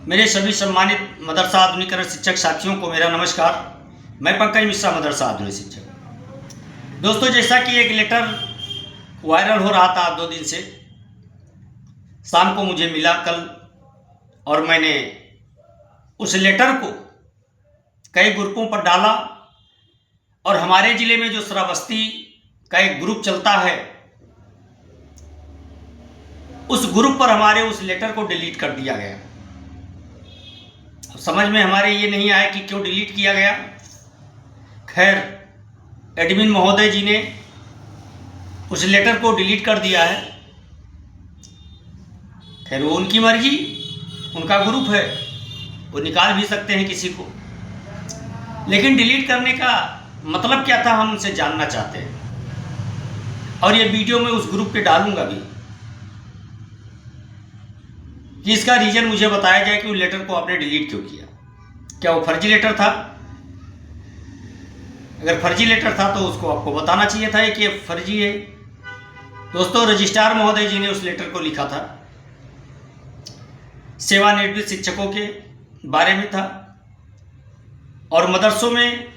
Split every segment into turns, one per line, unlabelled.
मेरे सभी सम्मानित मदरसा आधुनिकरण शिक्षक साथियों को मेरा नमस्कार। मैं पंकज मिश्रा, मदरसा आधुनिक शिक्षक। दोस्तों, जैसा कि एक लेटर वायरल हो रहा था 2 दिन से, शाम को मुझे मिला कल, और मैंने उस लेटर को कई ग्रुपों पर डाला। और हमारे ज़िले में जो श्रावस्ती का एक ग्रुप चलता है, उस ग्रुप पर हमारे उस लेटर को डिलीट कर दिया गया। समझ में हमारे ये नहीं आया कि क्यों डिलीट किया गया। खैर, एडमिन महोदय जी ने उस लेटर को डिलीट कर दिया है। खैर, वो उनकी मर्जी, उनका ग्रुप है, वो निकाल भी सकते हैं किसी को। लेकिन डिलीट करने का मतलब क्या था, हम उनसे जानना चाहते हैं। और ये वीडियो मैं उस ग्रुप पे डालूंगा भी कि इसका रीजन मुझे बताया जाए कि उस लेटर को आपने डिलीट क्यों किया। क्या वो फर्जी लेटर था? अगर फर्जी लेटर था तो उसको आपको बताना चाहिए था कि ये फर्जी है। दोस्तों, रजिस्ट्रार महोदय जी ने उस लेटर को लिखा था, सेवानिवृत्त शिक्षकों के बारे में था, और मदरसों में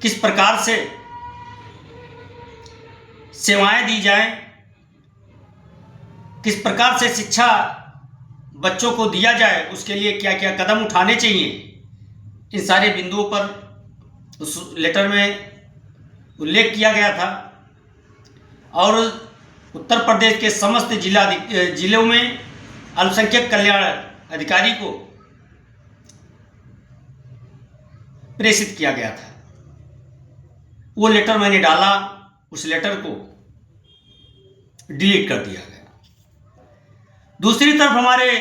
किस प्रकार से सेवाएं दी जाएं, किस प्रकार से शिक्षा बच्चों को दिया जाए, उसके लिए क्या क्या कदम उठाने चाहिए, इन सारे बिंदुओं पर उस लेटर में उल्लेख किया गया था। और उत्तर प्रदेश के समस्त जिलों में अल्पसंख्यक कल्याण अधिकारी को प्रेषित किया गया था। वो लेटर मैंने डाला, उस लेटर को डिलीट कर दिया गया। दूसरी तरफ हमारे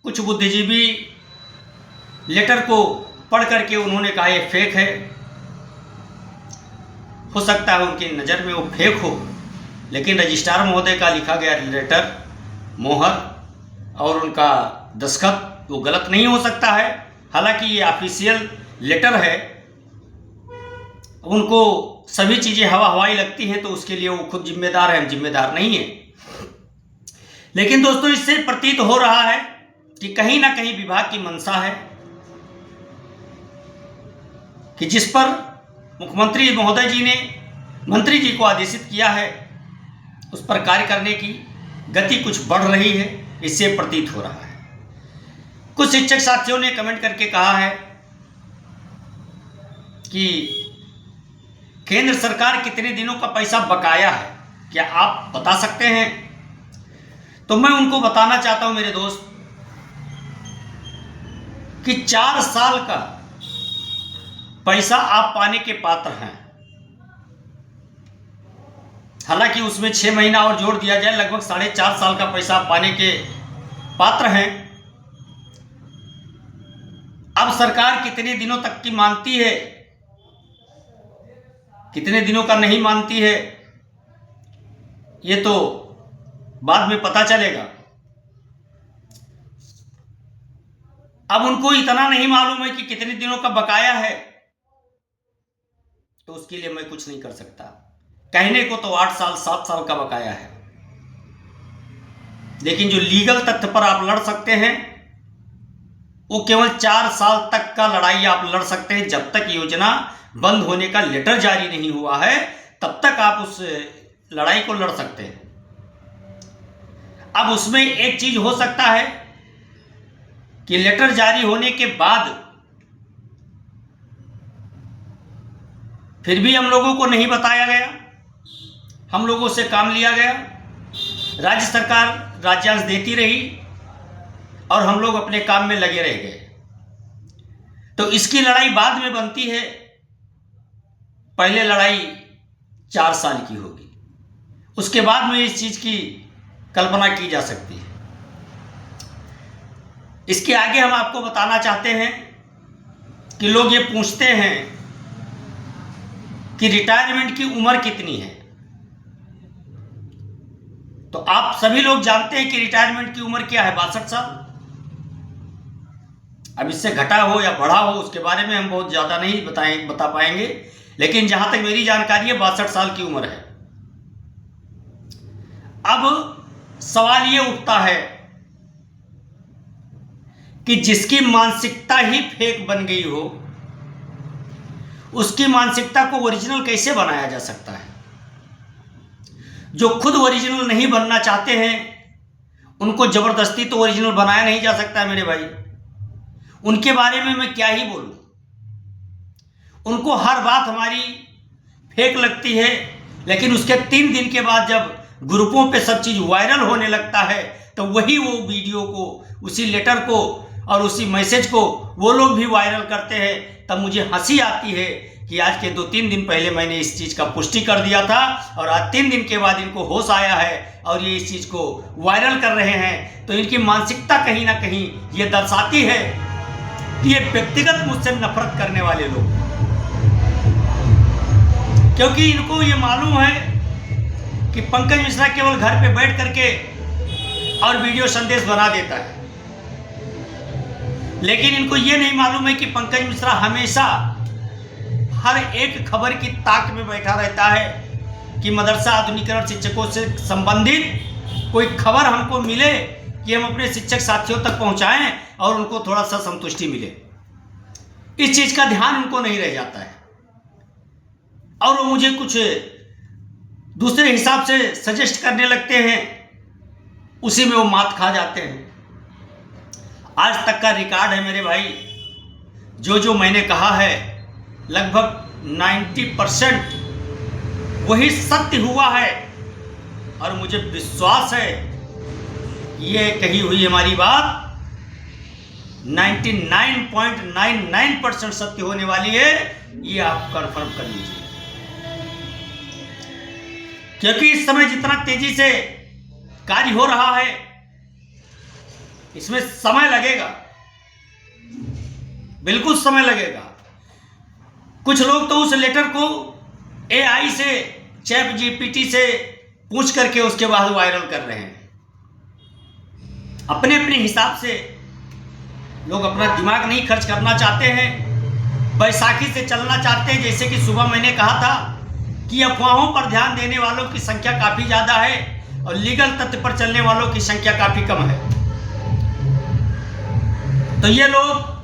कुछ बुद्धिजीवी लेटर को पढ़ करके उन्होंने कहा ये फेक है। हो सकता है उनकी नज़र में वो फेक हो, लेकिन रजिस्ट्रार महोदय का लिखा गया लेटर, मोहर और उनका दस्तखत, वो गलत नहीं हो सकता है। हालांकि ये ऑफिशियल लेटर है, उनको सभी चीज़ें हवा हवाई लगती हैं तो उसके लिए वो खुद जिम्मेदार है, हम जिम्मेदार नहीं है। लेकिन दोस्तों, इससे प्रतीत हो रहा है कि कहीं ना कहीं विभाग की मंशा है कि जिस पर मुख्यमंत्री महोदय जी ने मंत्री जी को आदेशित किया है, उस पर कार्य करने की गति कुछ बढ़ रही है, इससे प्रतीत हो रहा है। कुछ शिक्षक साथियों ने कमेंट करके कहा है कि केंद्र सरकार कितने दिनों का पैसा बकाया है, क्या आप बता सकते हैं? तो मैं उनको बताना चाहता हूं मेरे दोस्त कि 4 साल का पैसा आप पाने के पात्र हैं। हालांकि उसमें 6 महीना और जोड़ दिया जाए, लगभग 4.5 साल का पैसा आप पाने के पात्र हैं। अब सरकार कितने दिनों तक की मानती है, कितने दिनों का नहीं मानती है, ये तो बाद में पता चलेगा। अब उनको इतना नहीं मालूम है कि कितने दिनों का बकाया है, तो उसके लिए मैं कुछ नहीं कर सकता। कहने को तो 8 साल 7 साल का बकाया है, लेकिन जो लीगल तथ्य पर आप लड़ सकते हैं, वो केवल 4 साल तक का लड़ाई आप लड़ सकते हैं। जब तक योजना बंद होने का लेटर जारी नहीं हुआ है, तब तक आप उस लड़ाई को लड़ सकते हैं। अब उसमें एक चीज हो सकता है कि लेटर जारी होने के बाद फिर भी हम लोगों को नहीं बताया गया, हम लोगों से काम लिया गया, राज्य सरकार राज्यांश देती रही और हम लोग अपने काम में लगे रह गए। तो इसकी लड़ाई बाद में बनती है, पहले लड़ाई 4 साल की होगी, उसके बाद में इस चीज की कल्पना की जा सकती है। इसके आगे हम आपको बताना चाहते हैं कि लोग ये पूछते हैं कि रिटायरमेंट की उम्र कितनी है। तो आप सभी लोग जानते हैं कि रिटायरमेंट की उम्र क्या है, 62 साल। अब इससे घटा हो या बढ़ा हो, उसके बारे में हम बहुत ज़्यादा नहीं बता पाएंगे, लेकिन जहां तक मेरी जानकारी है 62 साल की उम्र है। अब सवाल ये उठता है कि जिसकी मानसिकता ही फेक बन गई हो, उसकी मानसिकता को ओरिजिनल कैसे बनाया जा सकता है। जो खुद ओरिजिनल नहीं बनना चाहते हैं उनको जबरदस्ती तो ओरिजिनल बनाया नहीं जा सकता है मेरे भाई। उनके बारे में मैं क्या ही बोलूं। उनको हर बात हमारी फेक लगती है, लेकिन उसके 3 दिन के बाद जब ग्रुपों पे सब चीज़ वायरल होने लगता है तो वही वो वीडियो को, उसी लेटर को और उसी मैसेज को वो लोग भी वायरल करते हैं। तब मुझे हंसी आती है कि आज के 2-3 दिन पहले मैंने इस चीज़ का पुष्टि कर दिया था और आज 3 दिन के बाद इनको होश आया है और ये इस चीज़ को वायरल कर रहे हैं। तो इनकी मानसिकता कहीं ना कहीं ये दर्शाती है कि ये व्यक्तिगत मुझसे नफरत करने वाले लोग, क्योंकि इनको ये मालूम है कि पंकज मिश्रा केवल घर पे बैठ करके और वीडियो संदेश बना देता है, लेकिन इनको ये नहीं मालूम है कि पंकज मिश्रा हमेशा हर एक खबर की ताक में बैठा रहता है कि मदरसा आधुनिकीकरण शिक्षकों से संबंधित कोई खबर हमको मिले कि हम अपने शिक्षक साथियों तक पहुंचाएं और उनको थोड़ा सा संतुष्टि मिले। इस चीज का ध्यान उनको नहीं रह जाता है और वो मुझे कुछ दूसरे हिसाब से सजेस्ट करने लगते हैं, उसी में वो मात खा जाते हैं। आज तक का रिकॉर्ड है मेरे भाई, जो मैंने कहा है लगभग 90% वही सत्य हुआ है और मुझे विश्वास है ये कही हुई हमारी बात 99.99% सत्य होने वाली है, ये आप कंफर्म कर लीजिए। क्योंकि इस समय जितना तेजी से कार्य हो रहा है इसमें समय लगेगा, बिल्कुल समय लगेगा। कुछ लोग तो उस लेटर को AI से, चैट GPT से पूछ करके उसके बाद वायरल कर रहे हैं। अपने अपने हिसाब से लोग अपना दिमाग नहीं खर्च करना चाहते हैं, बैसाखी से चलना चाहते हैं। जैसे कि सुबह मैंने कहा था कि अफवाहों पर ध्यान देने वालों की संख्या काफ़ी ज़्यादा है और लीगल तथ्य पर चलने वालों की संख्या काफ़ी कम है। तो ये लोग